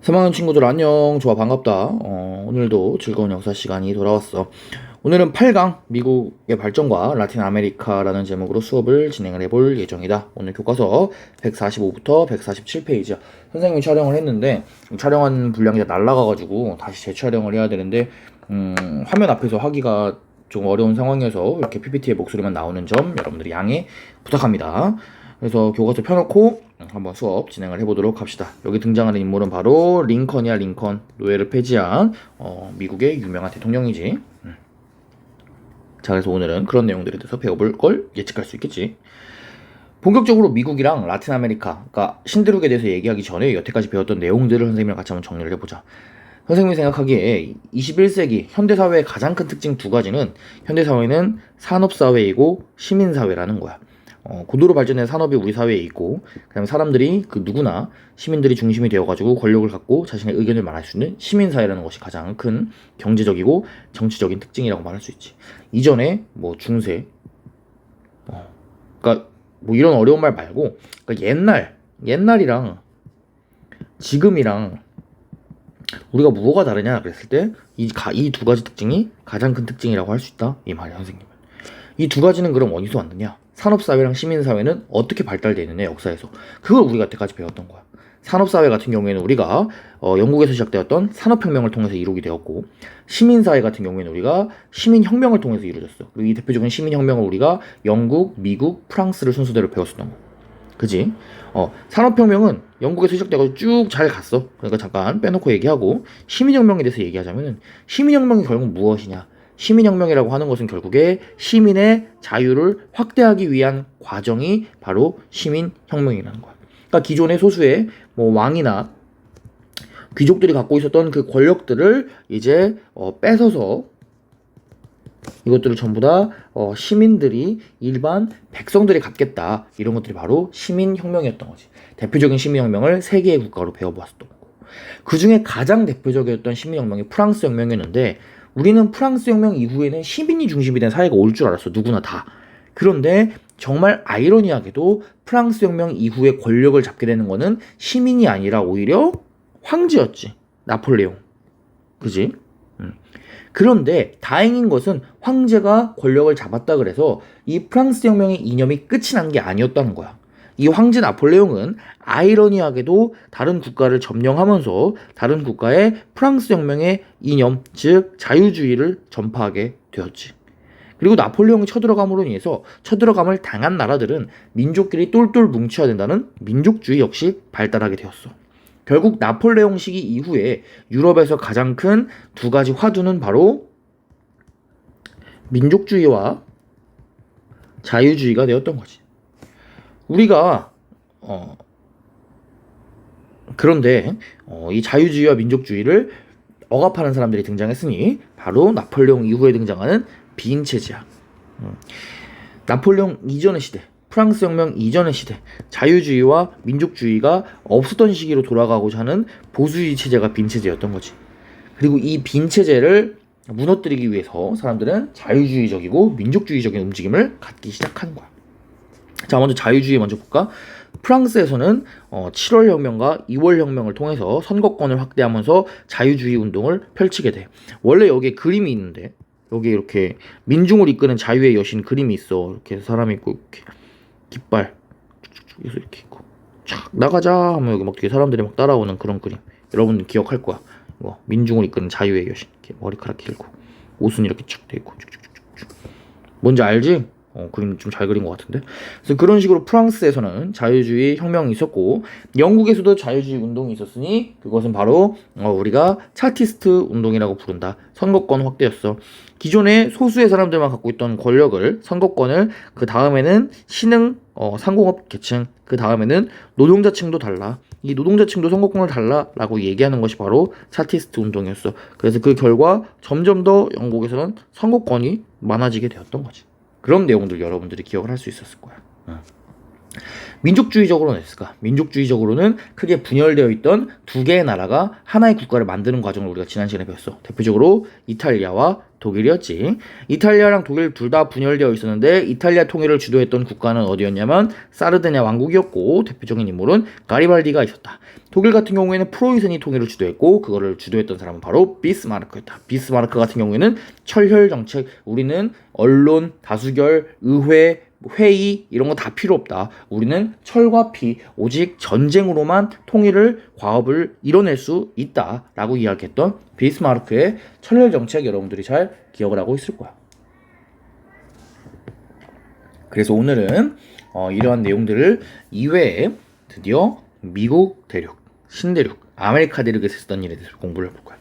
3학년 친구들 안녕. 좋아, 반갑다. 오늘도 즐거운 역사 시간이 돌아왔어. 오늘은 8강 미국의 발전과 라틴 아메리카라는 제목으로 수업을 진행을 해볼 예정이다. 오늘 교과서 145부터 147페이지야. 선생님이 촬영을 했는데 촬영한 분량이 다 날라가가지고 다시 재촬영을 해야 되는데 화면 앞에서 하기가 좀 어려운 상황이어서 이렇게 PPT의 목소리만 나오는 점 여러분들이 양해 부탁합니다. 그래서 교과서 펴놓고 한번 수업 진행을 해보도록 합시다. 여기 등장하는 인물은 바로 링컨이야. 링컨. 노예를 폐지한 미국의 유명한 대통령이지. 자, 그래서 오늘은 그런 내용들에 대해서 배워볼 걸 예측할 수 있겠지. 본격적으로 미국이랑 라틴 아메리카, 그러니까 신대륙에 대해서 얘기하기 전에 여태까지 배웠던 내용들을 선생님이랑 같이 한번 정리를 해보자. 선생님이 생각하기에 21세기 현대사회의 가장 큰 특징 두 가지는 현대사회는 산업사회이고 시민사회라는 거야. 고도로 발전된 산업이 우리 사회에 있고, 그다음에 사람들이 그 누구나 시민들이 중심이 되어가지고 권력을 갖고 자신의 의견을 말할 수 있는 시민사회라는 것이 가장 큰 경제적이고 정치적인 특징이라고 말할 수 있지. 이전에 뭐 중세, 그러니까 뭐 이런 어려운 말 말고, 그러니까 옛날이랑 지금이랑 우리가 뭐가 다르냐 그랬을 때 이 두 가지 특징이 가장 큰 특징이라고 할 수 있다 이 말이야 선생님은. 이 두 가지는 그럼 어디서 왔느냐? 산업사회랑 시민사회는 어떻게 발달되어 있느냐 역사에서. 그걸 우리가 여태까지 배웠던 거야. 산업사회 같은 경우에는 우리가 영국에서 시작되었던 산업혁명을 통해서 이루게 되었고, 시민사회 같은 경우에는 우리가 시민혁명을 통해서 이루어졌어. 그리고 이 대표적인 시민혁명을 우리가 영국, 미국, 프랑스를 순서대로 배웠었던 거. 그지? 산업혁명은 영국에서 시작돼가지고 쭉 잘 갔어. 그러니까 잠깐 빼놓고 얘기하고, 시민혁명에 대해서 얘기하자면은, 시민혁명이 결국 무엇이냐? 시민혁명이라고 하는 것은 결국에 시민의 자유를 확대하기 위한 과정이 바로 시민혁명이라는 거야. 그러니까 기존의 소수의 뭐 왕이나 귀족들이 갖고 있었던 그 권력들을 이제 뺏어서 이것들을 전부 다 시민들이, 일반 백성들이 갖겠다, 이런 것들이 바로 시민혁명이었던 거지. 대표적인 시민혁명을 세 개의 국가로 배워보았었던 거고, 그 중에 가장 대표적이었던 시민혁명이 프랑스 혁명이었는데, 우리는 프랑스 혁명 이후에는 시민이 중심이 된 사회가 올 줄 알았어. 누구나 다. 그런데 정말 아이러니하게도 프랑스 혁명 이후에 권력을 잡게 되는 거는 시민이 아니라 오히려 황제였지. 나폴레옹. 그지? 그런데 다행인 것은 황제가 권력을 잡았다 그래서 이 프랑스 혁명의 이념이 끝이 난 게 아니었다는 거야. 이 황제 나폴레옹은 아이러니하게도 다른 국가를 점령하면서 다른 국가에 프랑스 혁명의 이념, 즉 자유주의를 전파하게 되었지. 그리고 나폴레옹이 쳐들어감으로 인해서 쳐들어감을 당한 나라들은 민족끼리 똘똘 뭉쳐야 된다는 민족주의 역시 발달하게 되었어. 결국 나폴레옹 시기 이후에 유럽에서 가장 큰 두 가지 화두는 바로 민족주의와 자유주의가 되었던 거지. 우리가 그런데 이 자유주의와 민족주의를 억압하는 사람들이 등장했으니 바로 나폴레옹 이후에 등장하는 빈 체제야. 나폴레옹 이전의 시대, 프랑스 혁명 이전의 시대, 자유주의와 민족주의가 없었던 시기로 돌아가고자 하는 보수주의 체제가 빈 체제였던 거지. 그리고 이 빈 체제를 무너뜨리기 위해서 사람들은 자유주의적이고 민족주의적인 움직임을 갖기 시작하는 거야. 자, 먼저 자유주의 먼저 볼까? 프랑스에서는 7월 혁명과 2월 혁명을 통해서 선거권을 확대하면서 자유주의 운동을 펼치게 돼. 원래 여기에 그림이 있는데, 여기에 이렇게 민중을 이끄는 자유의 여신 그림이 있어. 이렇게 사람이 있고, 이렇게 깃발 쭉쭉쭉 이렇게 있고, 쫙 나가자 하면 여기 막 뒤에 사람들이 막 따라오는 그런 그림. 여러분들 기억할 거야. 민중을 이끄는 자유의 여신. 이렇게 머리카락 길고, 옷은 이렇게 쭉 돼 있고, 쭉쭉쭉쭉. 뭔지 알지? 그림 좀 잘 그린 것 같은데. 그래서 그런 식으로 프랑스에서는 자유주의 혁명이 있었고, 영국에서도 자유주의 운동이 있었으니 그것은 바로 우리가 차티스트 운동이라고 부른다. 선거권 확대였어. 기존의 소수의 사람들만 갖고 있던 권력을, 선거권을, 그 다음에는 신흥 상공업 계층, 그 다음에는 노동자층도 달라. 이 노동자층도 선거권을 달라라고 얘기하는 것이 바로 차티스트 운동이었어. 그래서 그 결과 점점 더 영국에서는 선거권이 많아지게 되었던 거지. 그런 내용들 여러분들이 기억을 할 수 있었을 거야. 민족주의적으로는 어땠을까? 민족주의적으로는 크게 분열되어 있던 두 개의 나라가 하나의 국가를 만드는 과정을 우리가 지난 시간에 배웠어. 대표적으로 이탈리아와 독일이었지. 이탈리아랑 독일 둘 다 분열되어 있었는데 이탈리아 통일을 주도했던 국가는 어디였냐면 사르디냐 왕국이었고 대표적인 인물은 가리발디가 있었다. 독일 같은 경우에는 프로이센이 통일을 주도했고 그거를 주도했던 사람은 바로 비스마르크였다. 비스마르크 같은 경우에는 철혈 정책, 우리는 언론, 다수결, 의회, 회의 이런 거 다 필요 없다. 우리는 철과 피, 오직 전쟁으로만 통일을 과업을 이뤄낼 수 있다라고 이야기했던 비스마르크의 철혈 정책 여러분들이 잘 기억을 하고 있을 거야. 그래서 오늘은 이러한 내용들을 이외에 드디어 미국 대륙, 신대륙, 아메리카 대륙에서 있었던 일에 대해서 공부를 해볼 거야.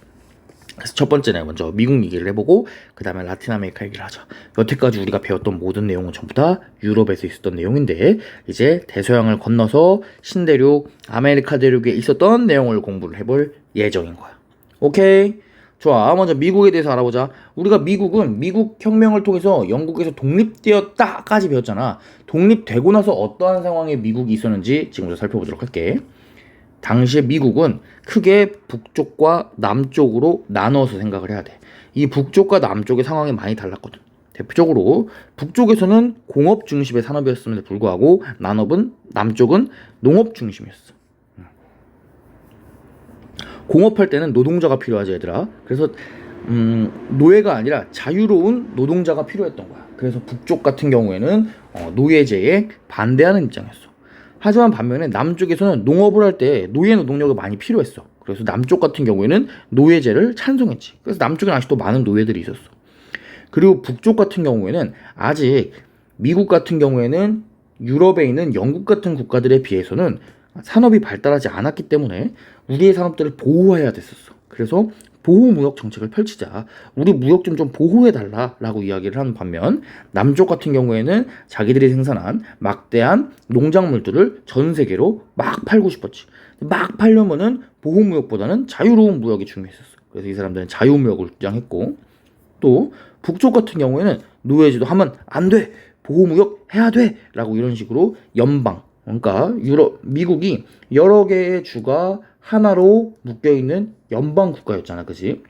그래서 첫 번째는 먼저 미국 얘기를 해보고 그 다음에 라틴 아메리카 얘기를 하자. 여태까지 우리가 배웠던 모든 내용은 전부 다 유럽에서 있었던 내용인데 이제 대서양을 건너서 신대륙, 아메리카 대륙에 있었던 내용을 공부를 해볼 예정인 거야. 오케이? 좋아. 먼저 미국에 대해서 알아보자. 우리가 미국은 미국 혁명을 통해서 영국에서 독립되었다까지 배웠잖아. 독립되고 나서 어떠한 상황에 미국이 있었는지 지금부터 살펴보도록 할게. 당시에 미국은 크게 북쪽과 남쪽으로 나눠서 생각을 해야 돼. 이 북쪽과 남쪽의 상황이 많이 달랐거든. 대표적으로 북쪽에서는 공업 중심의 산업이었음에도 불구하고 남쪽은 농업 중심이었어. 공업할 때는 노동자가 필요하지 얘들아. 그래서 노예가 아니라 자유로운 노동자가 필요했던 거야. 그래서 북쪽 같은 경우에는 노예제에 반대하는 입장이었어. 하지만 반면에 남쪽에서는 농업을 할 때 노예 노동력이 많이 필요했어. 그래서 남쪽 같은 경우에는 노예제를 찬성했지. 그래서 남쪽에는 아직도 많은 노예들이 있었어. 그리고 북쪽 같은 경우에는 아직 미국 같은 경우에는 유럽에 있는 영국 같은 국가들에 비해서는 산업이 발달하지 않았기 때문에 우리의 산업들을 보호해야 됐었어. 그래서 보호무역 정책을 펼치자. 우리 무역 좀 보호해달라 라고 이야기를 하는 반면 남쪽 같은 경우에는 자기들이 생산한 막대한 농작물들을 전 세계로 막 팔고 싶었지. 막 팔려면은 보호무역보다는 자유로운 무역이 중요했었어. 그래서 이 사람들은 자유무역을 주장했고 또 북쪽 같은 경우에는 노예제도 하면 안 돼. 보호무역 해야 돼. 라고 이런 식으로 연방 그러니까 미국이 여러 개의 주가 하나로 묶여있는 연방 국가였잖아. 그치?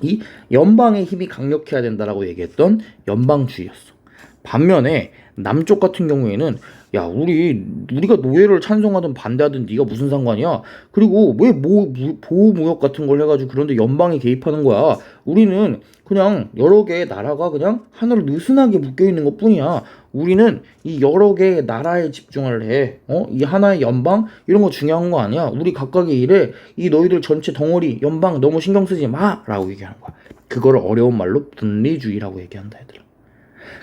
이 연방의 힘이 강력해야 된다라고 얘기했던 연방주의였어. 반면에 남쪽 같은 경우에는 야 우리가 노예를 찬성하든 반대하든 네가 무슨 상관이야. 그리고 왜 보호무역 같은 걸 해가지고 그런데 연방이 개입하는 거야. 우리는 그냥 여러 개의 나라가 그냥 하나로 느슨하게 묶여있는 것 뿐이야. 우리는 이 여러 개의 나라에 집중을 해. 이 하나의 연방 이런 거 중요한 거 아니야. 우리 각각의 일에 이 너희들 전체 덩어리 연방 너무 신경 쓰지 마 라고 얘기하는 거야. 그거를 어려운 말로 분리주의라고 얘기한다 얘들아.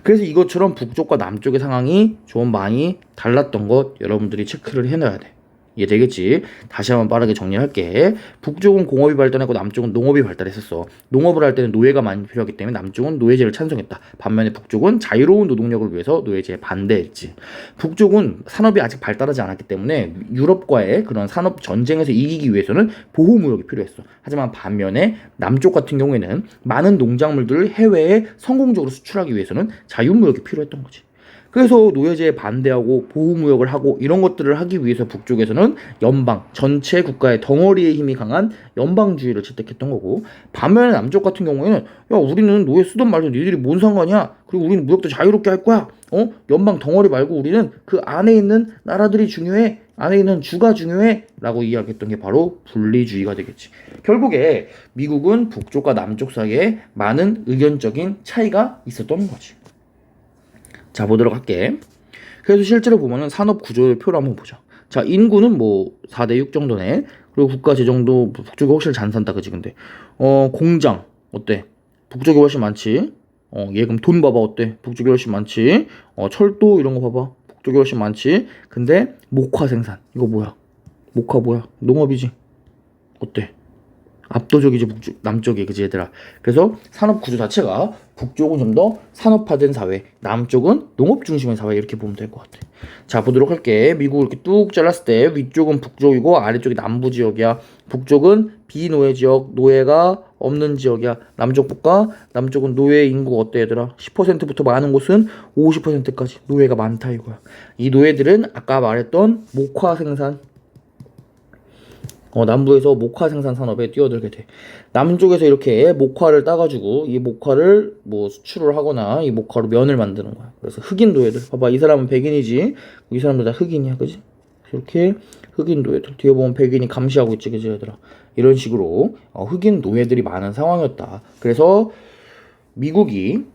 그래서 이것처럼 북쪽과 남쪽의 상황이 좀 많이 달랐던 것 여러분들이 체크를 해놔야 돼. 이해되겠지? 다시 한번 빠르게 정리할게. 북쪽은 공업이 발달했고 남쪽은 농업이 발달했었어. 농업을 할 때는 노예가 많이 필요하기 때문에 남쪽은 노예제를 찬성했다. 반면에 북쪽은 자유로운 노동력을 위해서 노예제에 반대했지. 북쪽은 산업이 아직 발달하지 않았기 때문에 유럽과의 그런 산업 전쟁에서 이기기 위해서는 보호무역이 필요했어. 하지만 반면에 남쪽 같은 경우에는 많은 농작물들을 해외에 성공적으로 수출하기 위해서는 자유무역이 필요했던 거지. 그래서 노예제에 반대하고 보호무역을 하고 이런 것들을 하기 위해서 북쪽에서는 연방, 전체 국가의 덩어리의 힘이 강한 연방주의를 채택했던 거고 반면에 남쪽 같은 경우에는 야 우리는 노예 쓰던 말도 니들이 뭔 상관이야. 그리고 우리는 무역도 자유롭게 할 거야. 연방 덩어리 말고 우리는 그 안에 있는 나라들이 중요해. 안에 있는 주가 중요해 라고 이야기했던 게 바로 분리주의가 되겠지. 결국에 미국은 북쪽과 남쪽 사이에 많은 의견적인 차이가 있었던 거지. 자 보도록 할게. 그래서 실제로 보면은 산업 구조의 표를 한번 보자. 자 인구는 뭐 4대6 정도네. 그리고 국가 재정도 북쪽이 훨씬 잘 산다 그지. 근데 공장 어때? 북쪽이 훨씬 많지. 예금 돈 봐봐 어때? 북쪽이 훨씬 많지. 철도 이런 거 봐봐 북쪽이 훨씬 많지. 근데 목화 생산 이거 뭐야? 목화 뭐야? 농업이지. 어때? 압도적이지 남쪽이 그지 얘들아. 그래서 산업 구조 자체가 북쪽은 좀 더 산업화된 사회, 남쪽은 농업 중심의 사회 이렇게 보면 될 것 같아. 자 보도록 할게. 미국 이렇게 뚝 잘랐을 때 위쪽은 북쪽이고 아래쪽이 남부 지역이야. 북쪽은 비노예 지역, 노예가 없는 지역이야. 남쪽 볼까? 남쪽은 노예 인구 어때 얘들아? 10%부터 많은 곳은 50%까지 노예가 많다 이거야. 이 노예들은 아까 말했던 목화 생산 남부에서 목화 생산 산업에 뛰어들게 돼. 남쪽에서 이렇게 목화를 따가지고 이 목화를 뭐 수출을 하거나 이 목화로 면을 만드는 거야. 그래서 흑인 노예들. 봐봐, 이 사람은 백인이지. 이 사람들 다 흑인이야, 그지? 이렇게 흑인 노예들. 뒤에 보면 백인이 감시하고 있지, 그지, 얘들아? 이런 식으로 흑인 노예들이 많은 상황이었다. 그래서 미국이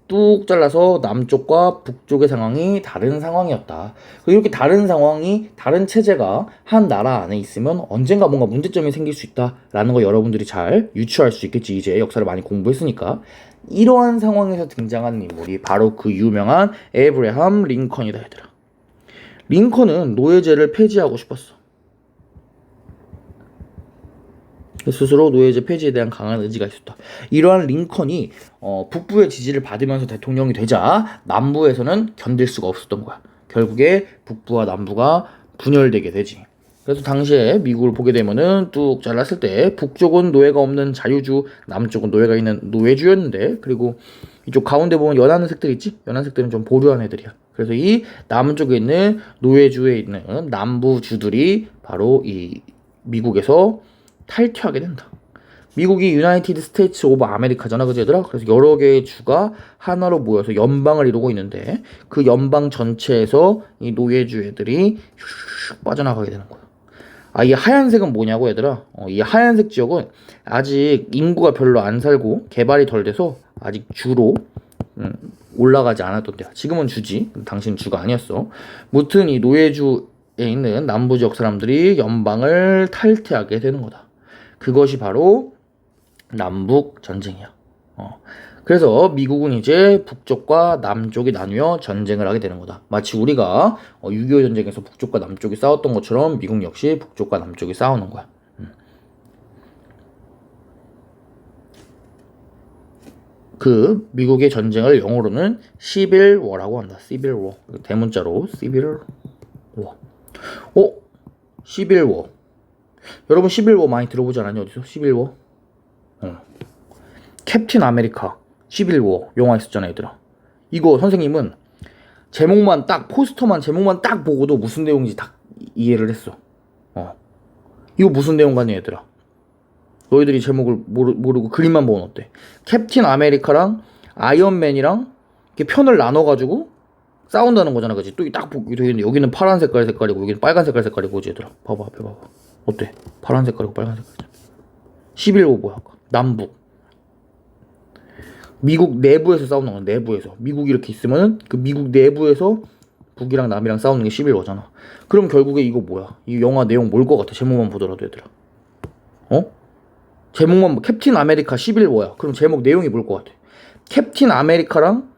뚝 잘라서 남쪽과 북쪽의 상황이 다른 상황이었다. 이렇게 다른 상황이, 다른 체제가 한 나라 안에 있으면 언젠가 뭔가 문제점이 생길 수 있다라는 거 여러분들이 잘 유추할 수 있겠지. 이제 역사를 많이 공부했으니까. 이러한 상황에서 등장하는 인물이 바로 그 유명한 에이브레함 링컨이다, 얘들아. 링컨은 노예제를 폐지하고 싶었어. 스스로 노예제 폐지에 대한 강한 의지가 있었다. 이러한 링컨이 북부의 지지를 받으면서 대통령이 되자 남부에서는 견딜 수가 없었던 거야. 결국에 북부와 남부가 분열되게 되지. 그래서 당시에 미국을 보게 되면은 뚝 잘랐을 때 북쪽은 노예가 없는 자유주, 남쪽은 노예가 있는 노예주였는데, 그리고 이쪽 가운데 보면 연한 색들 있지? 연한 색들은 좀 보류한 애들이야. 그래서 이 남쪽에 있는 노예주에 있는 남부주들이 바로 이 미국에서 탈퇴하게 된다. 미국이 유나이티드 스테이츠 오브 아메리카잖아, 그지 얘들아? 그래서 여러 개의 주가 하나로 모여서 연방을 이루고 있는데 그 연방 전체에서 이 노예주 애들이 슉 빠져나가게 되는 거야. 이 하얀색은 뭐냐고 얘들아? 이 하얀색 지역은 아직 인구가 별로 안 살고 개발이 덜 돼서 아직 주로 올라가지 않았던 데야. 지금은 주지. 당신은 주가 아니었어. 무튼 이 노예주에 있는 남부 지역 사람들이 연방을 탈퇴하게 되는 거다. 그것이 바로 남북 전쟁이야. 그래서 미국은 이제 북쪽과 남쪽이 나뉘어 전쟁을 하게 되는 거다. 마치 우리가 6.25 전쟁에서 북쪽과 남쪽이 싸웠던 것처럼 미국 역시 북쪽과 남쪽이 싸우는 거야. 그 미국의 전쟁을 영어로는 시빌 워라고 한다. 시빌 워. 대문자로 시빌 워. 시빌 워. 여러분 시빌 워 많이 들어보지 않았냐? 어디서? 시빌 워? 캡틴 아메리카 시빌 워 영화 있었잖아, 얘들아. 이거 선생님은 제목만 딱, 포스터만 제목만 딱 보고도 무슨 내용인지 다 이해를 했어. 이거 무슨 내용 같냐, 얘들아? 너희들이 제목을 모르고 그림만 보면 어때? 캡틴 아메리카랑 아이언맨이랑 이렇게 편을 나눠가지고 싸운다는 거잖아, 그치? 또 딱 보고 있는데 여기는 파란 색깔이고 여기는 빨간 색깔이고, 얘들아. 봐봐, 앞에 봐봐. 어때? 파란 색깔이고 빨간 색깔이잖아. 11호 뭐야? 남북. 미국 내부에서 싸우는 거야. 내부에서. 미국이 이렇게 있으면은 그 미국 내부에서 북이랑 남이랑 싸우는 게 11호잖아. 그럼 결국에 이거 뭐야? 이 영화 내용 뭘 것 같아? 제목만 보더라도, 얘들아. 제목만 캡틴 아메리카 11호야. 그럼 제목 내용이 뭘 것 같아? 캡틴 아메리카랑,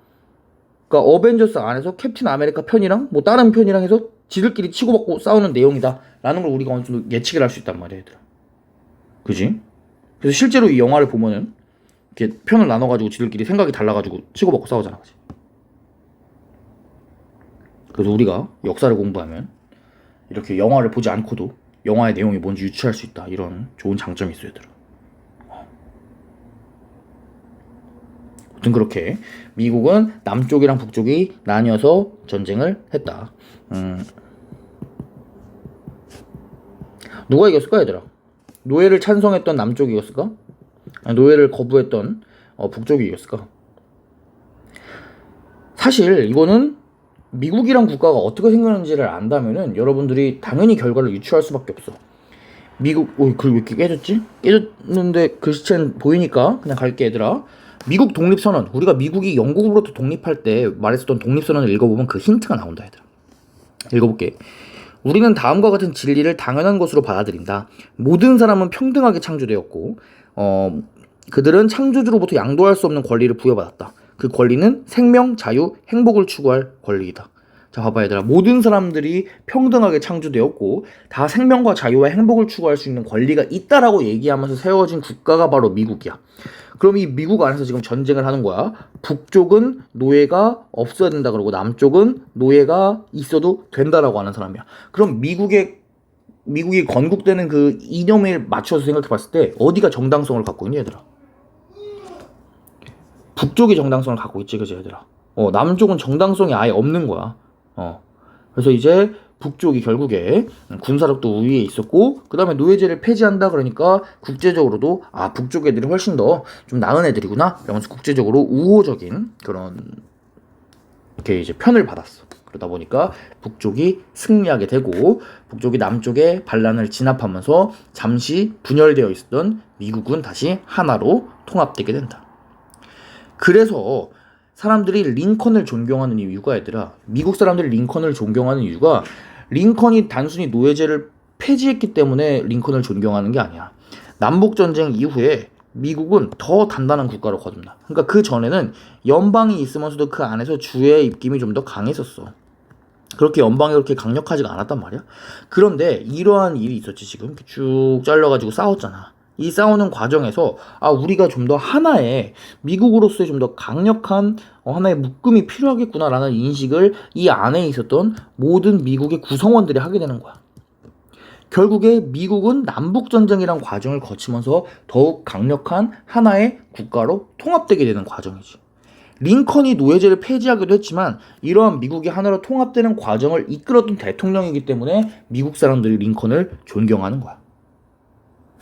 그러니까 어벤져스 안에서 캡틴 아메리카 편이랑 뭐 다른 편이랑 해서 지들끼리 치고받고 싸우는 내용이다 라는 걸 우리가 어느 정도 예측을 할 수 있단 말이야, 얘들아. 그지? 그래서 실제로 이 영화를 보면은 이렇게 편을 나눠가지고 지들끼리 생각이 달라가지고 치고받고 싸우잖아, 그지? 그래서 우리가 역사를 공부하면 이렇게 영화를 보지 않고도 영화의 내용이 뭔지 유추할 수 있다, 이런 좋은 장점이 있어요, 얘들아. 아무튼 그렇게 미국은 남쪽이랑 북쪽이 나뉘어서 전쟁을 했다. 누가 이겼을까, 얘들아? 노예를 찬성했던 남쪽이 이겼을까? 아니, 노예를 거부했던 북쪽이 이겼을까? 사실 이거는 미국이란 국가가 어떻게 생겼는지를 안다면은 여러분들이 당연히 결과를 유추할 수밖에 없어. 미국, 글 왜 이렇게 깨졌지? 깨졌는데 글씨체는 보이니까 그냥 갈게, 얘들아. 미국 독립선언. 우리가 미국이 영국으로부터 독립할 때 말했었던 독립선언을 읽어보면 그 힌트가 나온다, 얘들아. 읽어볼게. 우리는 다음과 같은 진리를 당연한 것으로 받아들인다. 모든 사람은 평등하게 창조되었고 그들은 창조주로부터 양도할 수 없는 권리를 부여받았다. 그 권리는 생명, 자유, 행복을 추구할 권리이다. 자, 봐봐, 얘들아. 모든 사람들이 평등하게 창조되었고 다 생명과 자유와 행복을 추구할 수 있는 권리가 있다라고 얘기하면서 세워진 국가가 바로 미국이야. 그럼 이 미국 안에서 지금 전쟁을 하는 거야. 북쪽은 노예가 없어야 된다 그러고 남쪽은 노예가 있어도 된다라고 하는 사람이야. 그럼 미국이 건국되는 그 이념에 맞춰서 생각해 봤을 때 어디가 정당성을 갖고 있니, 얘들아? 북쪽이 정당성을 갖고 있지, 그지, 얘들아? 남쪽은 정당성이 아예 없는 거야. 그래서 이제 북쪽이 결국에 군사력도 우위에 있었고, 그 다음에 노예제를 폐지한다 그러니까 국제적으로도 북쪽 애들이 훨씬 더 좀 나은 애들이구나 이러면서 국제적으로 우호적인 그런 이렇게 이제 편을 받았어. 그러다 보니까 북쪽이 승리하게 되고, 북쪽이 남쪽의 반란을 진압하면서 잠시 분열되어 있었던 미국은 다시 하나로 통합되게 된다. 그래서 사람들이 링컨을 존경하는 이유가, 얘들아, 미국 사람들이 링컨을 존경하는 이유가 링컨이 단순히 노예제를 폐지했기 때문에 링컨을 존경하는 게 아니야. 남북전쟁 이후에 미국은 더 단단한 국가로 거듭나. 그러니까 그 전에는 연방이 있으면서도 그 안에서 주의 입김이 좀 더 강했었어. 그렇게 연방이 그렇게 강력하지가 않았단 말이야. 그런데 이러한 일이 있었지. 지금 쭉 잘려가지고 싸웠잖아. 이 싸우는 과정에서 우리가 좀 더 하나의 미국으로서의 좀 더 강력한 하나의 묶음이 필요하겠구나라는 인식을 이 안에 있었던 모든 미국의 구성원들이 하게 되는 거야. 결국에 미국은 남북전쟁이란 과정을 거치면서 더욱 강력한 하나의 국가로 통합되게 되는 과정이지. 링컨이 노예제를 폐지하기도 했지만 이러한 미국이 하나로 통합되는 과정을 이끌었던 대통령이기 때문에 미국 사람들이 링컨을 존경하는 거야.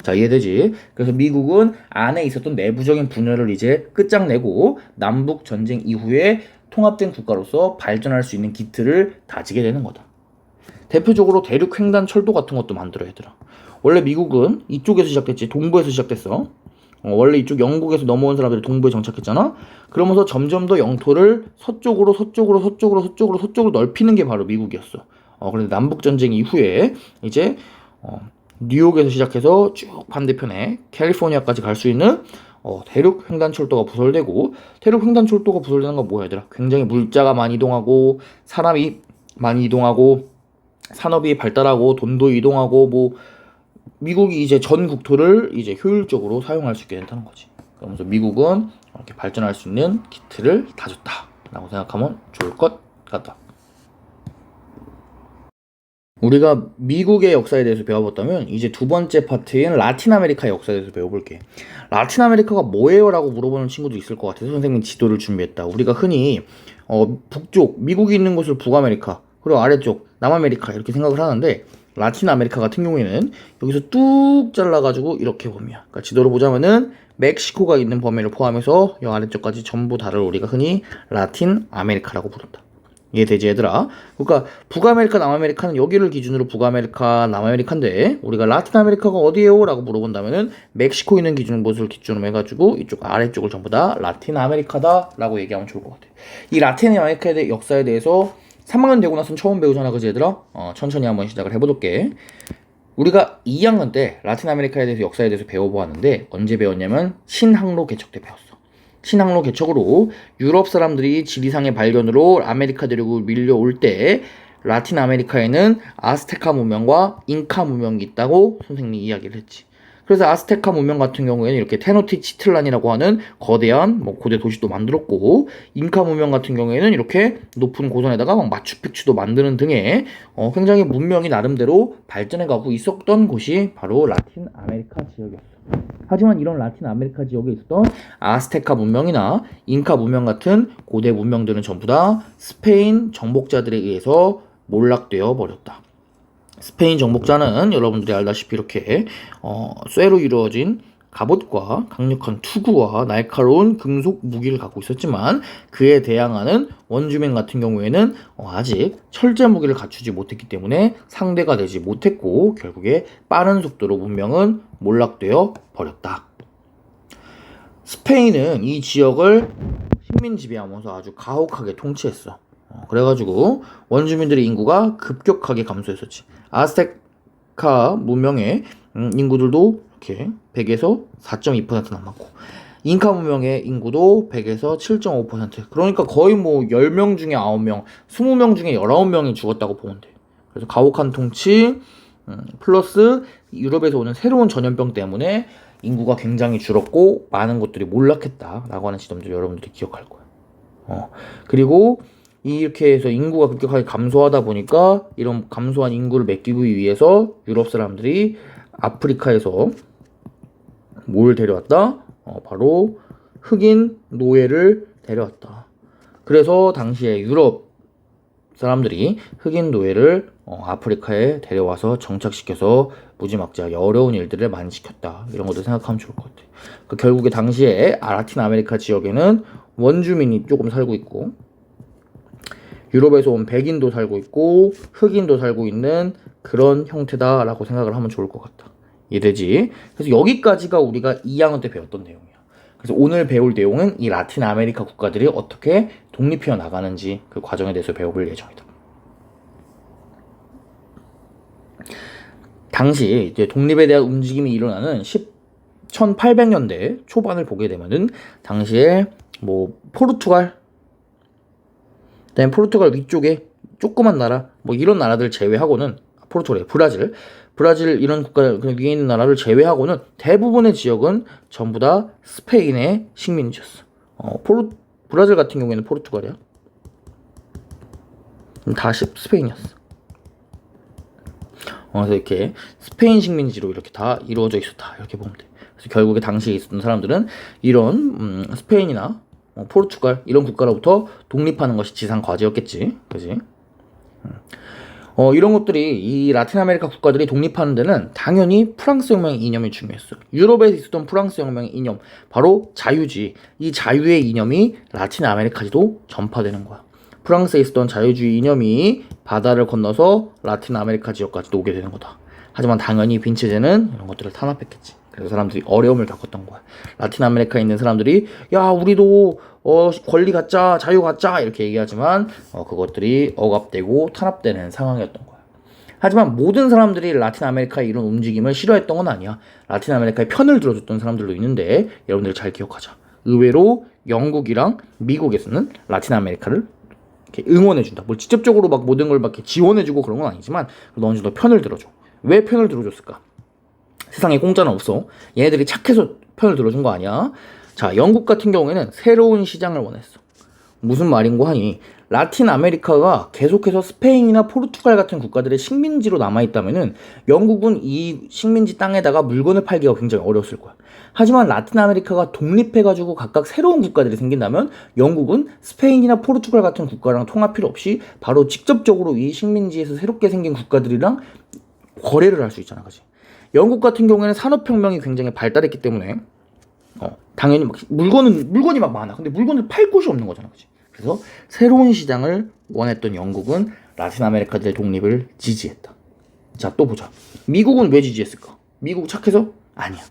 자, 이해되지? 그래서 미국은 안에 있었던 내부적인 분열을 이제 끝장내고 남북전쟁 이후에 통합된 국가로서 발전할 수 있는 기틀을 다지게 되는 거다. 대표적으로 대륙횡단 철도 같은 것도 만들어야 되더라. 원래 미국은 이쪽에서 시작됐지. 동부에서 시작됐어. 원래 이쪽 영국에서 넘어온 사람들이 동부에 정착했잖아. 그러면서 점점 더 영토를 서쪽으로 넓히는 게 바로 미국이었어. 그런데 남북전쟁 이후에 이제 뉴욕에서 시작해서 쭉 반대편에 캘리포니아까지 갈 수 있는 대륙 횡단철도가 부설되고, 대륙 횡단철도가 부설되는 건 뭐야 얘들아? 굉장히 물자가 많이 이동하고 사람이 많이 이동하고 산업이 발달하고 돈도 이동하고 미국이 이제 전 국토를 이제 효율적으로 사용할 수 있게 된다는 거지. 그러면서 미국은 이렇게 발전할 수 있는 기틀을 다졌다라고 생각하면 좋을 것 같다. 우리가 미국의 역사에 대해서 배워봤다면 이제 두 번째 파트인 라틴 아메리카의 역사에 대해서 배워볼게. 라틴 아메리카가 뭐예요? 라고 물어보는 친구도 있을 것 같아서 선생님 지도를 준비했다. 우리가 흔히 북쪽, 미국이 있는 곳을 북아메리카, 그리고 아래쪽 남아메리카 이렇게 생각을 하는데, 라틴 아메리카 같은 경우에는 여기서 뚝 잘라가지고 이렇게 범위야. 그러니까 지도로 보자면은 멕시코가 있는 범위를 포함해서 이 아래쪽까지 전부 다를 우리가 흔히 라틴 아메리카라고 부른다. 이해되지 얘들아? 그러니까 북아메리카, 남아메리카는 여기를 기준으로 북아메리카, 남아메리카인데 우리가 라틴 아메리카가 어디예요? 라고 물어본다면은 멕시코 있는 곳을 기준으로 해가지고 이쪽 아래쪽을 전부 다 라틴 아메리카다 라고 얘기하면 좋을 것 같아. 이 라틴 아메리카의 대해 역사에 대해서 3학년 되고 나서는 처음 배우잖아, 그지 얘들아? 천천히 한번 시작을 해볼게. 우리가 2학년 때 라틴 아메리카에 대해서 역사에 대해서 배워보았는데 언제 배웠냐면 신항로 개척 때 배웠어. 신항로 개척으로 유럽 사람들이 지리상의 발견으로 아메리카 대륙을 밀려올 때 라틴 아메리카에는 아스테카 문명과 잉카 문명이 있다고 선생님이 이야기를 했지. 그래서 아스테카 문명 같은 경우에는 이렇게 테노티치틀란이라고 하는 거대한 고대 도시도 만들었고, 잉카 문명 같은 경우에는 이렇게 높은 고선에다가 마추픽추도 만드는 등의 굉장히 문명이 나름대로 발전해가고 있었던 곳이 바로 라틴 아메리카 지역이었어. 하지만 이런 라틴 아메리카 지역에 있었던 아스테카 문명이나 잉카 문명 같은 고대 문명들은 전부 다 스페인 정복자들에 의해서 몰락되어 버렸다. 스페인 정복자는 여러분들이 알다시피 이렇게 쇠로 이루어진 갑옷과 강력한 투구와 날카로운 금속 무기를 갖고 있었지만 그에 대항하는 원주민 같은 경우에는 아직 철제 무기를 갖추지 못했기 때문에 상대가 되지 못했고 결국에 빠른 속도로 문명은 몰락되어 버렸다. 스페인은 이 지역을 식민 지배하면서 아주 가혹하게 통치했어. 그래가지고 원주민들의 인구가 급격하게 감소했었지. 아스테카 문명의 인구들도 이렇게 100에서 4.2% 남았고, 잉카 문명의 인구도 100에서 7.5%. 그러니까 거의 10명 중에 9명, 20명 중에 19명이 죽었다고 보면 돼. 그래서 가혹한 통치 플러스 유럽에서 오는 새로운 전염병 때문에 인구가 굉장히 줄었고 많은 것들이 몰락했다라고 하는 지점들 여러분들이 기억할 거예요. 그리고 이렇게 해서 인구가 급격하게 감소하다 보니까 이런 감소한 인구를 메꾸기 위해서 유럽 사람들이 아프리카에서 뭘 데려왔다? 바로 흑인 노예를 데려왔다. 그래서 당시에 유럽 사람들이 흑인 노예를 아프리카에 데려와서 정착시켜서 무지막지하게 어려운 일들을 많이 시켰다. 이런 것도 생각하면 좋을 것 같아요. 결국에 당시에 라틴 아메리카 지역에는 원주민이 조금 살고 있고 유럽에서 온 백인도 살고 있고 흑인도 살고 있는 그런 형태다라고 생각을 하면 좋을 것 같다. 이해되지? 그래서 여기까지가 우리가 2학년 때 배웠던 내용이야. 그래서 오늘 배울 내용은 이 라틴 아메리카 국가들이 어떻게 독립해 나가는지 그 과정에 대해서 배워볼 예정이다. 당시 이제 독립에 대한 움직임이 일어나는 1800년대 초반을 보게 되면은 당시에 뭐 포르투갈, 그다음에 포르투갈 위쪽에 조그만 나라, 뭐 이런 나라들 제외하고는 포르투갈, 브라질 이런 국가 위에 있는 나라를 제외하고는 대부분의 지역은 전부 다 스페인의 식민지였어. 브라질 같은 경우에는 포르투갈이야. 다 스페인이었어. 그래서 이렇게 스페인 식민지로 이렇게 다 이루어져 있었다. 이렇게 보면 돼. 그래서 결국에 당시에 있었던 사람들은 이런 스페인이나 포르투갈 이런 국가로부터 독립하는 것이 지상 과제였겠지. 그지? 이런 것들이 이 라틴 아메리카 국가들이 독립하는 데는 당연히 프랑스 혁명의 이념이 중요했어. 유럽에 있었던 프랑스 혁명의 이념, 바로 자유주의. 이 자유의 이념이 라틴 아메리카에도 전파되는 거야. 프랑스에 있었던 자유주의 이념이 바다를 건너서 라틴 아메리카 지역까지도 오게 되는 거다. 하지만 당연히 빈체제는 이런 것들을 탄압했겠지. 그래서 사람들이 어려움을 겪었던 거야. 라틴 아메리카에 있는 사람들이 야 우리도 권리 갖자, 자유 갖자 이렇게 얘기하지만 그것들이 억압되고 탄압되는 상황이었던 거야. 하지만 모든 사람들이 라틴 아메리카의 이런 움직임을 싫어했던 건 아니야. 라틴 아메리카의 편을 들어줬던 사람들도 있는데 여러분들 잘 기억하자. 의외로 영국이랑 미국에서는 라틴 아메리카를 이렇게 응원해준다. 뭐 직접적으로 막 모든 걸 막 이렇게 지원해주고 그런 건 아니지만 어느 정도 편을 들어줘. 왜 편을 들어줬을까? 세상에 공짜는 없어. 얘네들이 착해서 편을 들어준 거 아니야. 자, 영국 같은 경우에는 새로운 시장을 원했어. 무슨 말인고 하니 라틴 아메리카가 계속해서 스페인이나 포르투갈 같은 국가들의 식민지로 남아있다면은 영국은 이 식민지 땅에다가 물건을 팔기가 굉장히 어려웠을 거야. 하지만 라틴 아메리카가 독립해가지고 각각 새로운 국가들이 생긴다면 영국은 스페인이나 포르투갈 같은 국가랑 통합 필요 없이 바로 직접적으로 이 식민지에서 새롭게 생긴 국가들이랑 거래를 할 수 있잖아, 그치? 영국 같은 경우에는 산업혁명이 굉장히 발달했기 때문에 당연히 막 물건이 막 많아. 근데 물건을 팔 곳이 없는 거잖아, 그치? 그래서 새로운 시장을 원했던 영국은 라틴 아메리카들의 독립을 지지했다. 자, 또 보자. 미국은 왜 지지했을까? 미국 착해서? 아니야.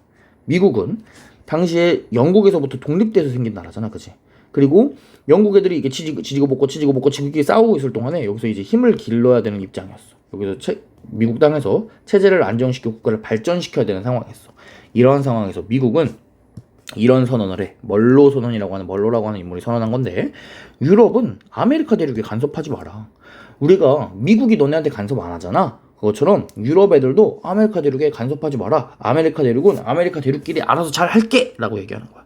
미국은 당시에 영국에서부터 독립돼서 생긴 나라잖아, 그치? 그리고 영국 애들이 이게 지지고 볶고 지지끼리 싸우고 있을 동안에 여기서 이제 힘을 길러야 되는 입장이었어. 여기서 미국 땅에서 체제를 안정시키고 국가를 발전시켜야 되는 상황이었어. 이러한 상황에서 미국은 이런 선언을 해. 멀로라고 하는 인물이 선언한 건데, 유럽은 아메리카 대륙에 간섭하지 마라. 우리가 미국이 너네한테 간섭 안 하잖아. 그것처럼 유럽 애들도 아메리카 대륙에 간섭하지 마라. 아메리카 대륙은 아메리카 대륙끼리 알아서 잘 할게! 라고 얘기하는 거야.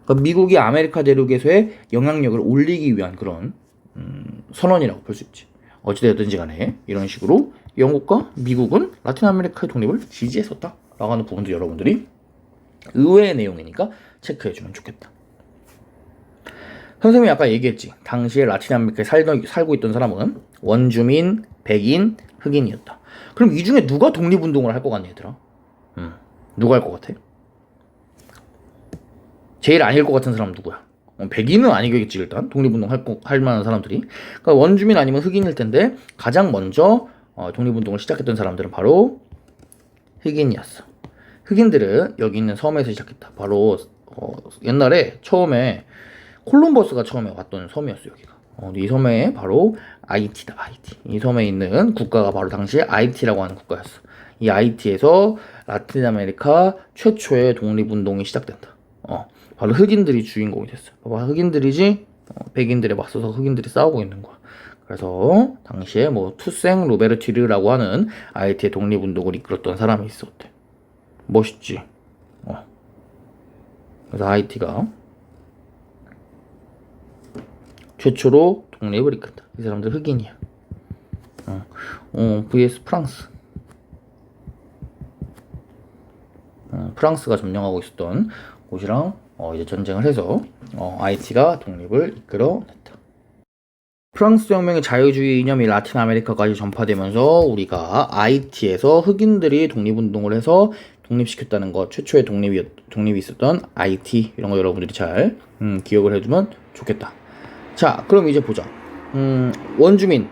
그러니까 미국이 아메리카 대륙에서의 영향력을 올리기 위한 그런 선언이라고 볼 수 있지. 어찌되었든지 간에 이런 식으로 영국과 미국은 라틴 아메리카의 독립을 지지했었다 라고 하는 부분도 여러분들이 의외의 내용이니까 체크해주면 좋겠다. 선생님이 아까 얘기했지. 당시에 라틴 아메리카에 살고 있던 사람은 원주민, 백인, 흑인이었다. 그럼 이 중에 누가 독립운동을 할 것 같니 얘들아? 누가 할 것 같아? 제일 아닐 것 같은 사람은 누구야? 백인은 아니겠지. 일단 독립운동 할 만한 사람들이, 그러니까 원주민 아니면 흑인일 텐데 가장 먼저 독립운동을 시작했던 사람들은 바로 흑인이었어. 흑인들은 여기 있는 섬에서 시작했다. 바로 옛날에 처음에 콜럼버스가 처음에 왔던 섬이었어. 여기가 이 섬에 바로 아이티다. 아이티. 이 섬에 있는 국가가 바로 당시에 아이티라고 하는 국가였어. 이 아이티에서 라틴 아메리카 최초의 독립운동이 시작된다. 바로 흑인들이 주인공이 됐어. 봐봐, 흑인들이지 백인들에 맞서서 흑인들이 싸우고 있는 거야. 그래서 당시에 뭐 투생 로베르티르라고 하는 아이티의 독립운동을 이끌었던 사람이 있었대. 멋있지. 그래서 아이티가 최초로 독립을 이끈다. 이 사람들 흑인이야. vs 프랑스. 프랑스가 점령하고 있었던 곳이랑 이제 전쟁을 해서 아이티가 독립을 이끌어냈다. 프랑스 혁명의 자유주의 이념이 라틴 아메리카까지 전파되면서 우리가 아이티에서 흑인들이 독립운동을 해서 독립시켰다는 것, 최초의 독립이 있었던 아이티, 이런 거 여러분들이 잘 기억을 해두면 좋겠다. 자, 그럼 이제 보자. 원주민,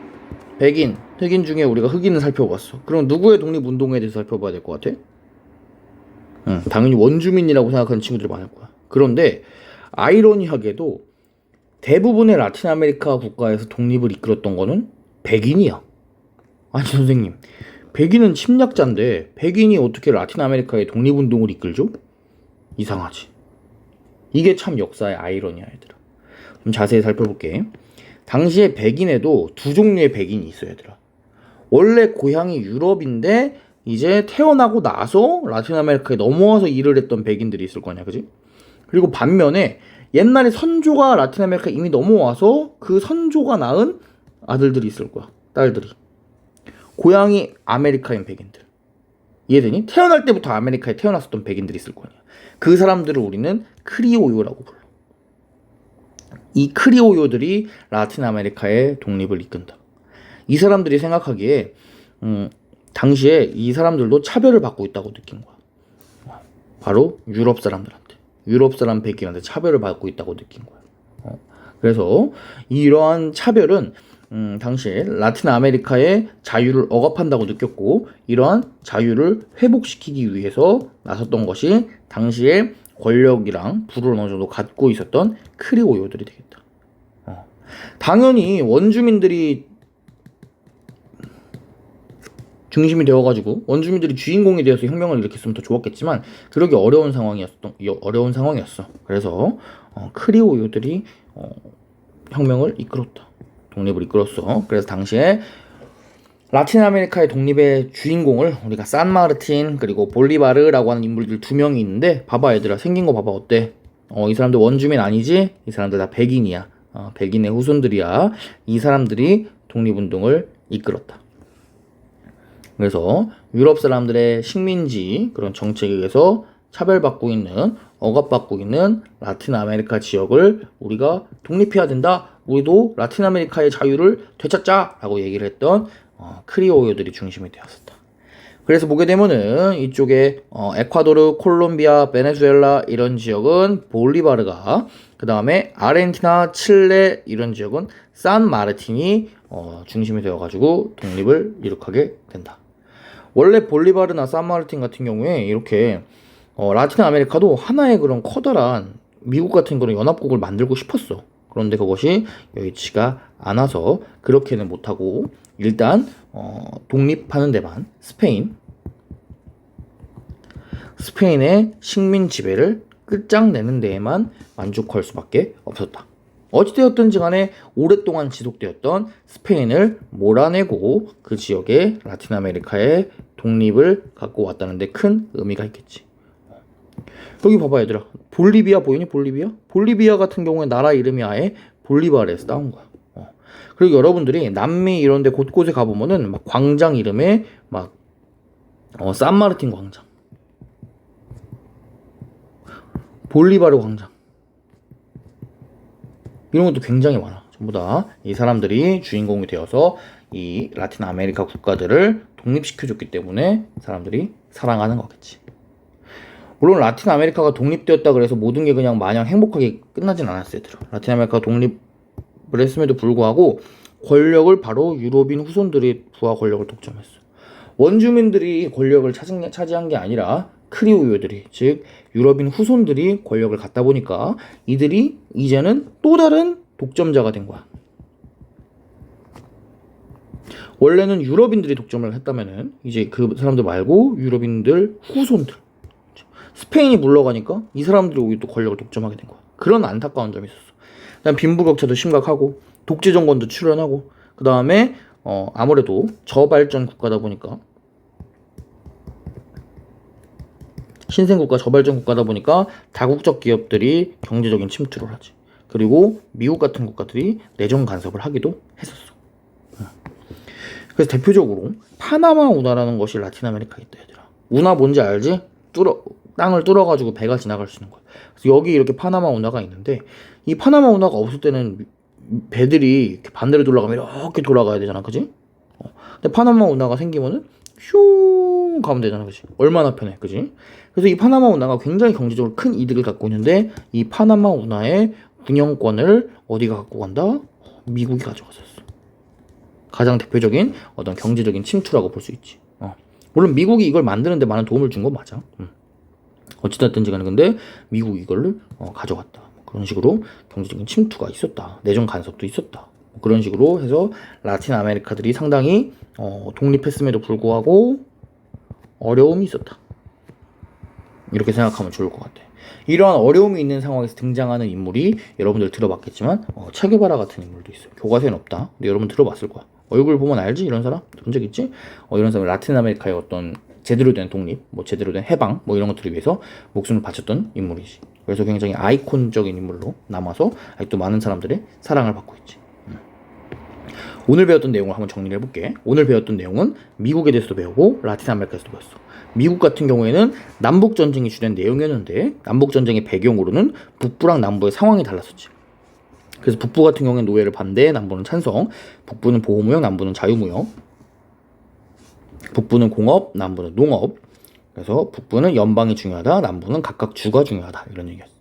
백인, 흑인 중에 우리가 흑인을 살펴봤어. 그럼 누구의 독립운동에 대해서 살펴봐야 될 것 같아? 당연히 원주민이라고 생각하는 친구들이 많을 거야. 그런데 아이러니하게도 대부분의 라틴 아메리카 국가에서 독립을 이끌었던 거는 백인이야. 아니 선생님, 백인은 침략자인데 백인이 어떻게 라틴 아메리카의 독립운동을 이끌죠? 이상하지. 이게 참 역사의 아이러니야 얘들아. 좀 자세히 살펴볼게. 당시에 백인에도 두 종류의 백인이 있어요 얘들아. 원래 고향이 유럽인데 이제 태어나고 나서 라틴 아메리카에 넘어와서 일을 했던 백인들이 있을 거냐, 그지? 그리고 반면에 옛날에 선조가 라틴 아메리카에 이미 넘어와서 그 선조가 낳은 아들들이 있을 거야, 딸들이. 고향이 아메리카인 백인들. 이해되니? 태어날 때부터 아메리카에 태어났었던 백인들이 있을 거냐. 그 사람들을 우리는 크리오요라고 불러. 이 크리오요들이 라틴 아메리카의 독립을 이끈다. 이 사람들이 생각하기에 당시에 이 사람들도 차별을 받고 있다고 느낀 거야. 바로 유럽 사람들한테, 유럽 사람 백인한테 차별을 받고 있다고 느낀 거야. 그래서 이러한 차별은 당시에 라틴 아메리카의 자유를 억압한다고 느꼈고, 이러한 자유를 회복시키기 위해서 나섰던 것이 당시에 권력이랑 부를 어느 정도 갖고 있었던 크리오요들이 되겠다. 당연히 원주민들이 중심이 되어가지고 원주민들이 주인공이 되어서 혁명을 일으켰으면 더 좋았겠지만 그러기 어려운 상황이었어. 그래서 크리오요들이 혁명을 이끌었다. 독립을 이끌었어. 그래서 당시에 라틴 아메리카의 독립의 주인공을 우리가 산마르틴 그리고 볼리바르라고 하는 인물들 두 명이 있는데, 봐봐 얘들아, 생긴 거 봐봐, 어때? 이 사람들 원주민 아니지? 이 사람들 다 백인이야. 백인의 후손들이야. 이 사람들이 독립운동을 이끌었다. 그래서 유럽 사람들의 식민지 그런 정책에 의해서 차별받고 있는, 억압받고 있는 라틴 아메리카 지역을 우리가 독립해야 된다. 우리도 라틴 아메리카의 자유를 되찾자라고 얘기를 했던 크리오요들이 중심이 되었었다. 그래서 보게 되면은 이쪽에 에콰도르, 콜롬비아, 베네수엘라 이런 지역은 볼리바르가, 그 다음에 아르헨티나, 칠레 이런 지역은 산마르틴이 중심이 되어가지고 독립을 이룩하게 된다. 원래 볼리바르나 산마르틴 같은 경우에 이렇게 라틴 아메리카도 하나의 그런 커다란 미국 같은 그런 연합국을 만들고 싶었어. 그런데 그것이 여의치가 않아서 그렇게는 못하고 일단 독립하는 데만 스페인의 식민 지배를 끝장내는 데에만 만족할 수밖에 없었다. 어찌되었든지 간에 오랫동안 지속되었던 스페인을 몰아내고 그 지역의 라틴 아메리카의 독립을 갖고 왔다는 데 큰 의미가 있겠지. 여기 봐봐 얘들아, 볼리비아 보이니? 볼리비아 같은 경우에 나라 이름이 아예 볼리바르에서 따온 거야. 그리고 여러분들이 남미 이런 데 곳곳에 가보면은 막 광장 이름에 막 산마르틴 광장, 볼리바르 광장 이런 것도 굉장히 많아. 전부 다 이 사람들이 주인공이 되어서 이 라틴 아메리카 국가들을 독립시켜줬기 때문에 사람들이 사랑하는 거겠지. 물론 라틴 아메리카가 독립되었다 그래서 모든 게 그냥 마냥 행복하게 끝나진 않았어요. 라틴 아메리카가 독립을 했음에도 불구하고 권력을 바로 유럽인 후손들이 부하 권력을 독점했어. 원주민들이 권력을 차지한 게 아니라 크리오요들이, 즉 유럽인 후손들이 권력을 갖다 보니까 이들이 이제는 또 다른 독점자가 된 거야. 원래는 유럽인들이 독점을 했다면은 이제 그 사람들 말고 유럽인들 후손들, 스페인이 물러가니까 이 사람들이 오히려 또 권력을 독점하게 된 거야. 그런 안타까운 점이 있었어. 그다음 빈부격차도 심각하고 독재 정권도 출현하고, 그 다음에 아무래도 저발전 국가다 보니까, 신생국가 저발전 국가다 보니까 다국적 기업들이 경제적인 침투를 하지. 그리고 미국 같은 국가들이 내정 간섭을 하기도 했었어. 그래서 대표적으로 파나마 운하라는 것이 라틴 아메리카에 있다 얘들아. 운하 뭔지 알지? 땅을 뚫어가지고 배가 지나갈 수 있는 거야. 그래서 여기 이렇게 파나마 운하가 있는데, 이 파나마 운하가 없을 때는 배들이 이렇게 반대로 돌아가면 이렇게 돌아가야 되잖아, 그지? 근데 파나마 운하가 생기면은 슝 가면 되잖아, 그지? 얼마나 편해, 그지? 그래서 이 파나마 운하가 굉장히 경제적으로 큰 이득을 갖고 있는데 이 파나마 운하의 운영권을 어디가 갖고 간다? 미국이 가져갔었어. 가장 대표적인 어떤 경제적인 침투라고 볼 수 있지. 물론 미국이 이걸 만드는데 많은 도움을 준 건 맞아. 어찌됐든지 간에 근데 미국이 이걸 가져갔다. 그런 식으로 경제적인 침투가 있었다. 내정 간섭도 있었다. 그런 식으로 해서 라틴 아메리카들이 상당히 독립했음에도 불구하고 어려움이 있었다. 이렇게 생각하면 좋을 것 같아. 이러한 어려움이 있는 상황에서 등장하는 인물이 여러분들 들어봤겠지만 체게바라 같은 인물도 있어요. 교과서에는 없다. 근데 여러분 들어봤을 거야. 얼굴 보면 알지? 이런 사람? 본 적 있지? 이런 사람 라틴 아메리카의 어떤 제대로 된 독립, 제대로 된 해방, 이런 것들을 위해서 목숨을 바쳤던 인물이지. 그래서 굉장히 아이콘적인 인물로 남아서 아직도 많은 사람들의 사랑을 받고 있지. 오늘 배웠던 내용을 한번 정리를 해볼게. 오늘 배웠던 내용은 미국에 대해서도 배우고 라틴 아메리카에서도 배웠어. 미국 같은 경우에는 남북전쟁이 주된 내용이었는데 남북전쟁의 배경으로는 북부랑 남부의 상황이 달랐었지. 그래서 북부 같은 경우에는 노예를 반대, 남부는 찬성. 북부는 보호무역, 남부는 자유무역. 북부는 공업, 남부는 농업. 그래서 북부는 연방이 중요하다, 남부는 각각 주가 중요하다. 이런 얘기였지.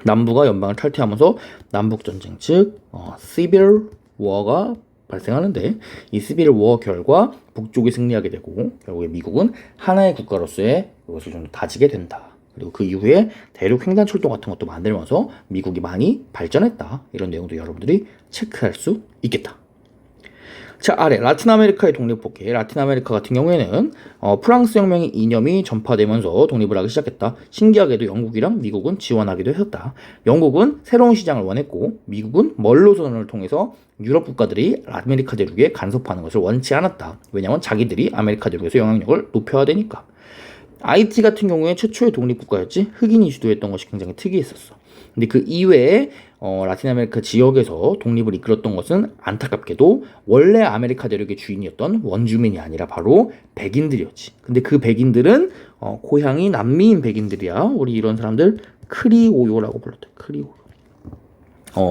남부가 연방을 탈퇴하면서 남북전쟁, 즉 시빌 워가 발생하는데 이 시빌 워 결과 북쪽이 승리하게 되고 결국에 미국은 하나의 국가로서의 이것을 좀 다지게 된다. 그리고 그 이후에 대륙 횡단철도 같은 것도 만들면서 미국이 많이 발전했다. 이런 내용도 여러분들이 체크할 수 있겠다. 자, 아래 라틴 아메리카의 독립 볼게. 라틴 아메리카 같은 경우에는 프랑스 혁명의 이념이 전파되면서 독립을 하기 시작했다. 신기하게도 영국이랑 미국은 지원하기도 했었다. 영국은 새로운 시장을 원했고 미국은 멀로선을 통해서 유럽 국가들이 아메리카 대륙에 간섭하는 것을 원치 않았다. 왜냐하면 자기들이 아메리카 대륙에서 영향력을 높여야 되니까. 하이티 같은 경우에 최초의 독립국가였지. 흑인이 주도했던 것이 굉장히 특이했었어. 근데 그 이외에 라틴 아메리카 지역에서 독립을 이끌었던 것은 안타깝게도 원래 아메리카 대륙의 주인이었던 원주민이 아니라 바로 백인들이었지. 근데 그 백인들은 고향이 남미인 백인들이야. 우리 이런 사람들 크리오요라고 불렀대. 크리오요.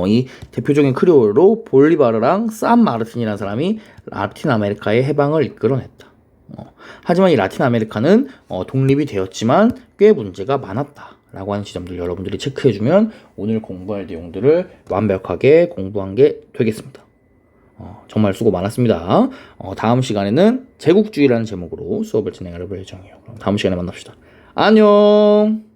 이 대표적인 크리오요로 볼리바르랑 산 마르틴이라는 사람이 라틴 아메리카의 해방을 이끌어냈다. 하지만 이 라틴 아메리카는 독립이 되었지만 꽤 문제가 많았다 라고 하는 지점들 여러분들이 체크해주면 오늘 공부할 내용들을 완벽하게 공부한 게 되겠습니다. 정말 수고 많았습니다. 다음 시간에는 제국주의라는 제목으로 수업을 진행할 예정이에요. 그럼 다음 시간에 만납시다. 안녕.